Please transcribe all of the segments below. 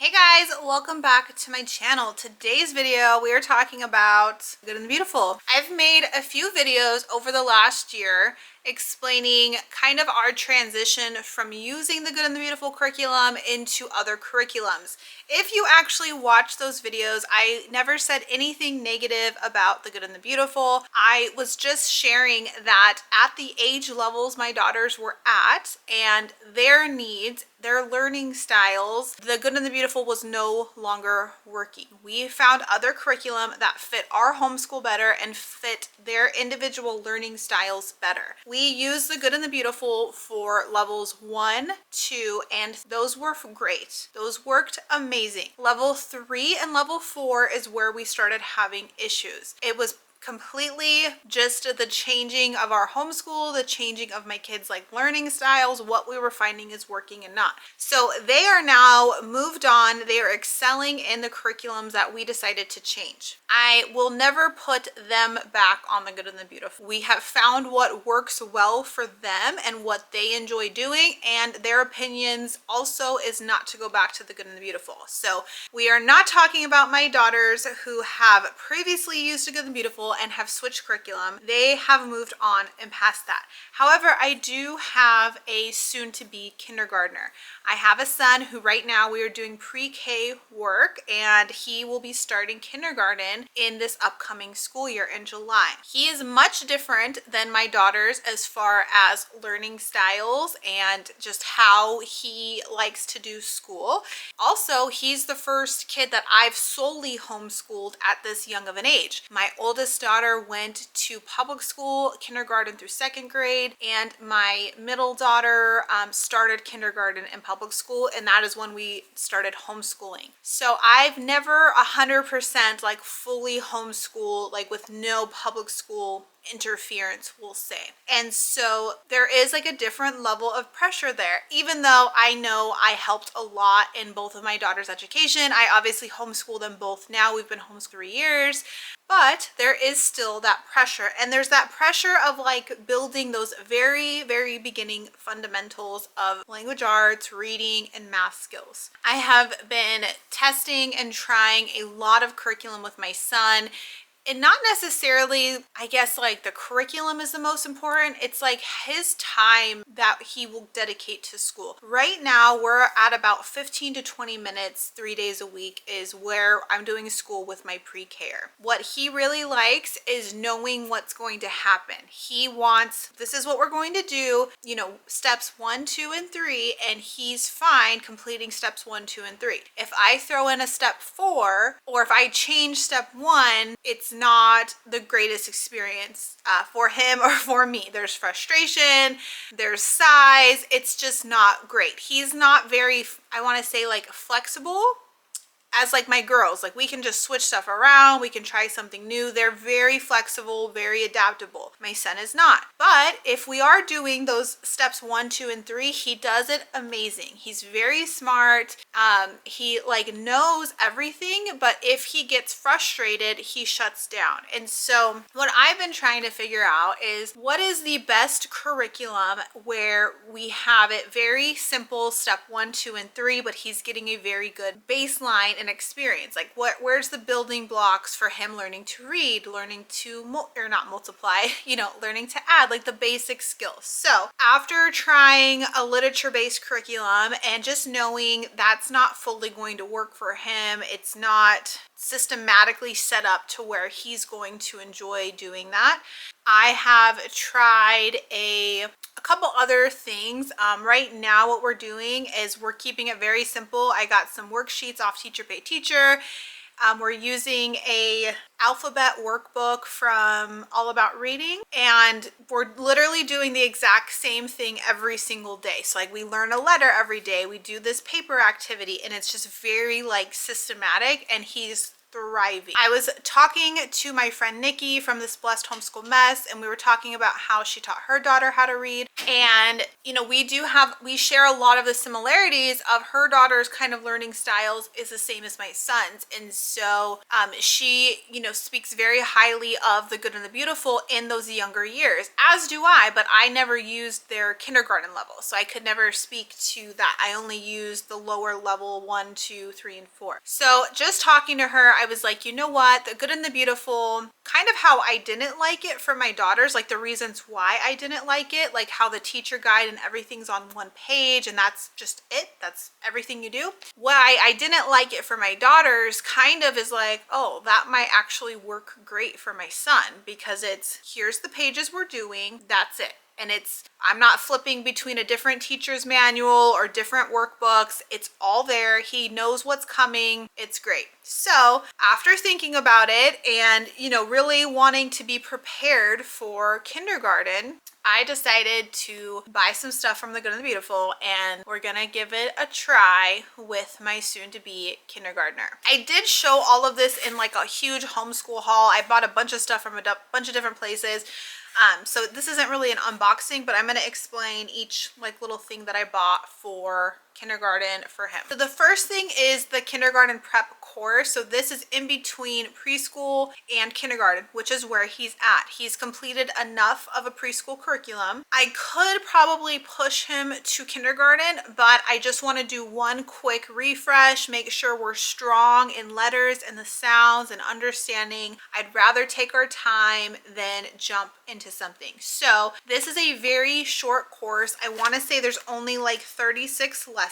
Hey guys, welcome back to my channel. Today's video we are talking about Good and the Beautiful. I've made a few videos over the last year explaining kind of our transition from using the Good and the Beautiful curriculum into other curriculums. If you actually watch those videos, I never said anything negative about the Good and the Beautiful. I was just sharing that at the age levels my daughters were at and their needs, their learning styles, the Good and the Beautiful was no longer working. We found other curriculum that fit our homeschool better and fit their individual learning styles better. We used the Good and the Beautiful for levels 1, 2, and those were great. Those worked amazing. Level 3 and level 4 is where we started having issues. It was completely just the changing of our homeschool, the changing of my kids' learning styles, what we were finding is working and not. So they are now moved on. They are excelling in the curriculums that we decided to change. I will never put them back on the Good and the Beautiful. We have found what works well for them and what they enjoy doing, and their opinions also is not to go back to the Good and the Beautiful. So we are not talking about my daughters who have previously used the Good and the Beautiful and have switched curriculum. They have moved on and past that. However, I do have a soon-to-be kindergartner. I have a son who right now we are doing pre-K work, and he will be starting kindergarten in this upcoming school year in July. He is much different than my daughters as far as learning styles and just how he likes to do school. Also, he's the first kid that I've solely homeschooled at this young of an age. My oldest daughter went to public school, kindergarten through second grade, and my middle daughter started kindergarten in public school, and that is when we started homeschooling. So I've never 100% fully homeschooled, with no public school interference, we'll say. And so there is a different level of pressure there. Even though I know I helped a lot in both of my daughters' education, I obviously homeschool them both now. We've been homeschooled 3 years, but there is still that pressure. And there's that pressure of building those very, very beginning fundamentals of language arts, reading, and math skills. I have been testing and trying a lot of curriculum with my son. And not necessarily, I guess, the curriculum is the most important. It's his time that he will dedicate to school. Right now, we're at about 15 to 20 minutes, 3 days a week is where I'm doing school with my pre-K-er. What he really likes is knowing what's going to happen. He wants, this is what we're going to do, steps 1, 2, and 3, and he's fine completing steps 1, 2, and 3. If I throw in a step 4, or if I change step 1, it's not the greatest experience for him or for me. There's frustration, there's sighs, it's just not great. He's not very, I want to say flexible as my girls. We can just switch stuff around, we can try something new. They're very flexible, very adaptable. My son is not. But if we are doing those steps 1, 2, and 3, he does it amazing. He's very smart. He knows everything, but if he gets frustrated, he shuts down. And so what I've been trying to figure out is what is the best curriculum where we have it very simple, step 1, 2, and 3, but he's getting a very good baseline and experience. Where's the building blocks for him learning to read, learning to not multiply, learning to add, the basic skills. So after trying a literature-based curriculum and just knowing that's not fully going to work for him, it's not systematically set up to where he's going to enjoy doing that, I have tried a couple other things. Right now what we're doing is we're keeping it very simple. I got some worksheets off Teacher Pay Teacher. We're using a alphabet workbook from All About Reading, and we're literally doing the exact same thing every single day. So we learn a letter every day, we do this paper activity, and it's just very systematic, and he's thriving. I was talking to my friend Nikki from This Blessed Homeschool Mess, and we were talking about how she taught her daughter how to read. And you know, we share a lot of the similarities of her daughter's kind of learning styles is the same as my son's. And so she, you know, speaks very highly of the Good and the Beautiful in those younger years, as do I, but I never used their kindergarten level, so I could never speak to that. I only used the lower level 1, 2, 3, and 4. So just talking to her, I was like, you know what, the Good and the Beautiful, kind of how I didn't like it for my daughters, like the reasons why I didn't like it, like how the teacher guide and everything's on one page and that's just it, that's everything you do. Why I didn't like it for my daughters kind of is like, oh, that might actually work great for my son, because it's, here's the pages we're doing, that's it. And I'm not flipping between a different teacher's manual or different workbooks. It's all there. He knows what's coming. It's great. So after thinking about it and, you know, really wanting to be prepared for kindergarten, I decided to buy some stuff from the Good and the Beautiful, and we're gonna give it a try with my soon-to-be kindergartner. I did show all of this in like a huge homeschool haul. I bought a bunch of stuff from a bunch of different places. So this isn't really an unboxing, but I'm going to explain each like little thing that I bought for kindergarten for him. So the first thing is the kindergarten prep course. So this is in between preschool and kindergarten, which is where he's at. He's completed enough of a preschool curriculum. I could probably push him to kindergarten, but I just want to do one quick refresh, make sure we're strong in letters and the sounds and understanding. I'd rather take our time than jump into something. So this is a very short course. I want to say there's only like 36 lessons,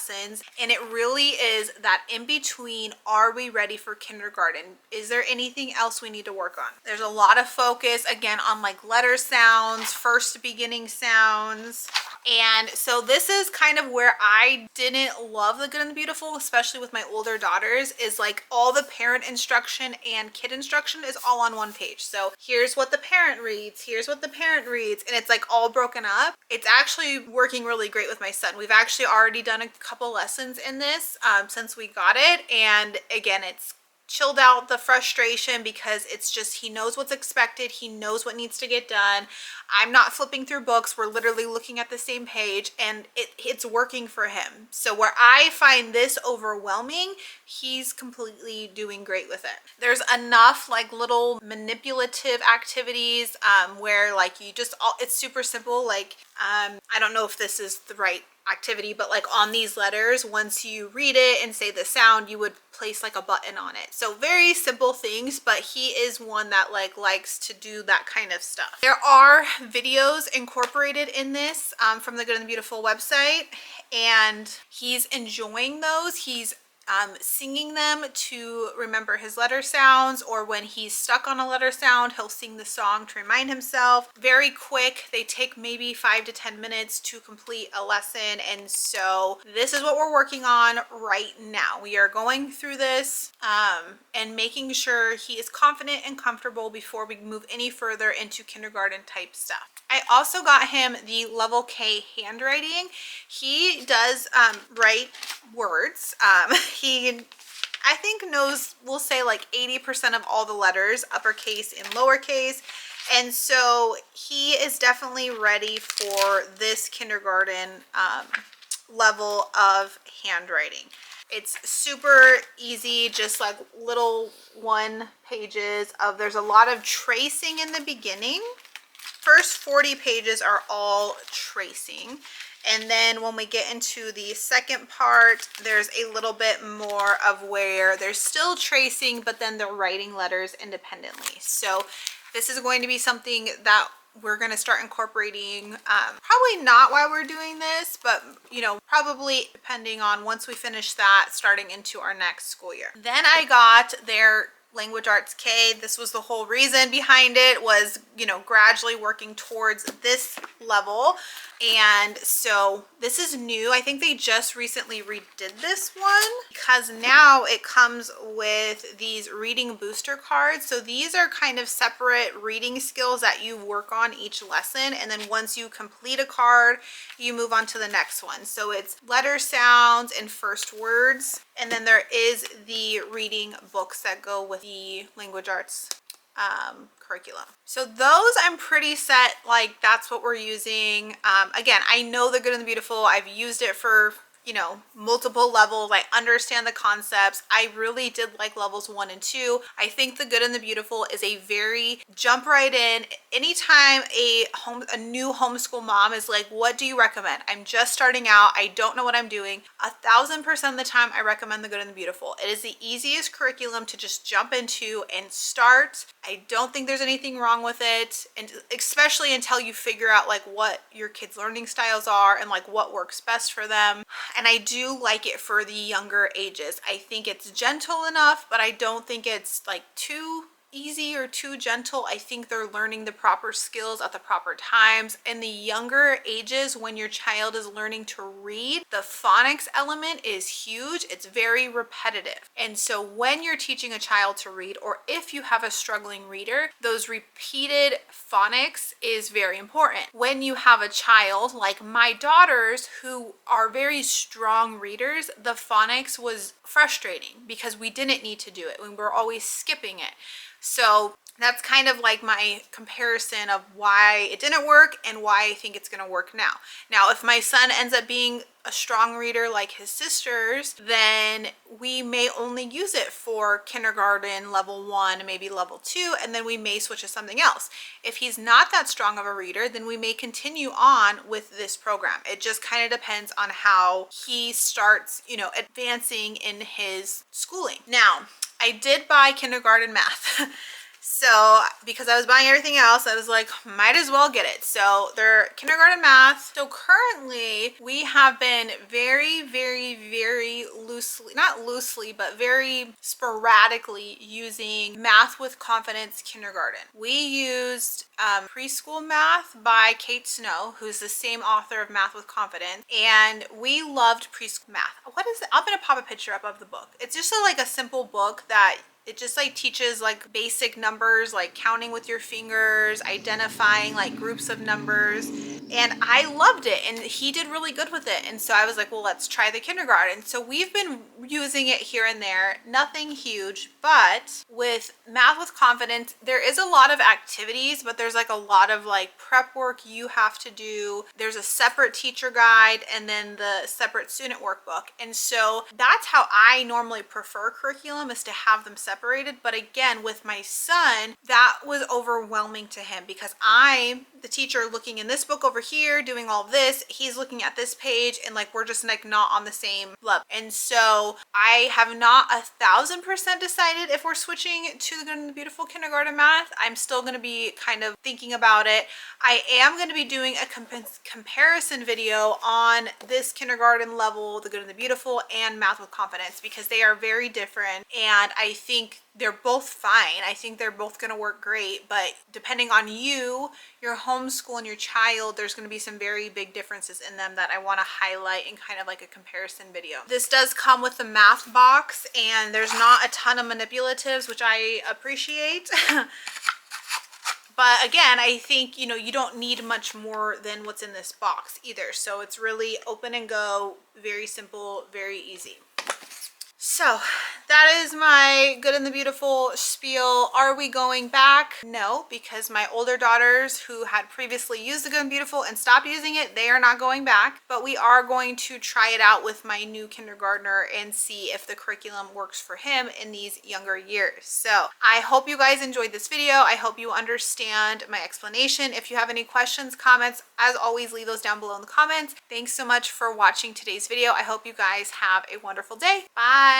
and it really is that in between, are we ready for kindergarten? Is there anything else we need to work on? There's a lot of focus again on like letter sounds, first beginning sounds. And so this is kind of where I didn't love the Good and the Beautiful, especially with my older daughters, is like all the parent instruction and kid instruction is all on one page. So here's what the parent reads, here's what the parent reads, and it's like all broken up. It's actually working really great with my son. We've actually already done a couple lessons in this since we got it. And again, it's chilled out the frustration because it's just, he knows what's expected, he knows what needs to get done. I'm not flipping through books, we're literally looking at the same page, and it's working for him. So where I find this overwhelming, he's completely doing great with it. There's enough like little manipulative activities where like you just it's super simple. Like I don't know if this is the right activity, but like on these letters, once you read it and say the sound, you would place like a button on it. So very simple things, but he is one that like likes to do that kind of stuff. There are videos incorporated in this from the Good and the Beautiful website, and he's enjoying those. He's singing them to remember his letter sounds, or when he's stuck on a letter sound, he'll sing the song to remind himself. Very quick. They take maybe 5 to 10 minutes to complete a lesson. And so this is what we're working on right now. We are going through this and making sure he is confident and comfortable before we move any further into kindergarten type stuff. I also got him the level K handwriting. He does write words. He, I think, knows, we'll say like 80% of all the letters, uppercase and lowercase. And so he is definitely ready for this kindergarten level of handwriting. It's super easy, just like little one pages of, there's a lot of tracing in the beginning. First 40 pages are all tracing. And then when we get into the second part, there's a little bit more of where there's still tracing, but then they're writing letters independently. So this is going to be something that we're going to start incorporating, probably not while we're doing this, but you know, probably depending on once we finish that, starting into our next school year. Then I got their Language Arts K. This was the whole reason behind it, was, you know, gradually working towards this level. And so this is new. I think they just recently redid this one, because now it comes with these reading booster cards. So these are kind of separate reading skills that you work on each lesson, and then once you complete a card, you move on to the next one. So it's letter sounds and first words. And then there is the reading books that go with the language arts curriculum. So those I'm pretty set, like that's what we're using. Again, I know the Good and the Beautiful. I've used it for, you know, multiple levels. I understand the concepts. I really did like levels 1 and 2. I think the Good and the Beautiful is a very jump right in. Anytime a new homeschool mom is like, what do you recommend? I'm just starting out. I don't know what I'm doing. 1000% of the time, I recommend the Good and the Beautiful. It is the easiest curriculum to just jump into and start. I don't think there's anything wrong with it, and especially until you figure out like what your kids' learning styles are and like what works best for them. And I do like it for the younger ages. I think it's gentle enough, but I don't think it's like too easy or too gentle. I think they're learning the proper skills at the proper times. In the younger ages, when your child is learning to read, the phonics element is huge. It's very repetitive. And so when you're teaching a child to read, or if you have a struggling reader, those repeated phonics is very important. When you have a child like my daughters who are very strong readers, the phonics was frustrating because we didn't need to do it. We were always skipping it. So that's kind of like my comparison of why it didn't work and why I think it's going to work now. Now, if my son ends up being a strong reader like his sisters, then we may only use it for kindergarten, level 1, maybe level 2, and then we may switch to something else. If he's not that strong of a reader, then we may continue on with this program. It just kind of depends on how he starts, you know, advancing in his schooling. Now, I did buy kindergarten math. So because I was buying everything else, I was like, might as well get it. So they're kindergarten math. So currently we have been very loosely, not loosely, but very sporadically using Math with Confidence Kindergarten. We used Preschool Math by Kate Snow, who's the same author of Math with Confidence. And we loved preschool math. What is it? I'm going to pop a picture up of the book. It's just like a simple book that it just like teaches like basic numbers, like counting with your fingers, identifying like groups of numbers. And I loved it, and he did really good with it. And so I was like, well, let's try the kindergarten. So we've been using it here and there, nothing huge, but with Math with Confidence, there is a lot of activities, but there's like a lot of like prep work you have to do. There's a separate teacher guide and then the separate student workbook. And so that's how I normally prefer curriculum, is to have them separated. But again, with my son, that was overwhelming to him because I'm the teacher looking in this book over here doing all of this, he's looking at this page, and like we're just like not on the same level. And so I have not 1000% decided if we're switching to the Good and the Beautiful kindergarten math. I'm still going to be kind of thinking about it. I am going to be doing a comparison video on this kindergarten level, the Good and the Beautiful, and Math with Confidence, because they are very different, and I think they're both fine. I think they're both going to work great, but depending on you, your homeschool, and your child, there's going to be some very big differences in them that I want to highlight in kind of like a comparison video. This does come with the math box, and there's not a ton of manipulatives, which I appreciate. But again, I think, you know, you don't need much more than what's in this box either. So it's really open and go, very simple, very easy. So that is my Good and the Beautiful spiel. Are we going back? No, because my older daughters who had previously used the Good and Beautiful and stopped using it, they are not going back. But we are going to try it out with my new kindergartner and see if the curriculum works for him in these younger years. So I hope you guys enjoyed this video. I hope you understand my explanation. If you have any questions, comments, as always, leave those down below in the comments. Thanks so much for watching today's video. I hope you guys have a wonderful day. Bye.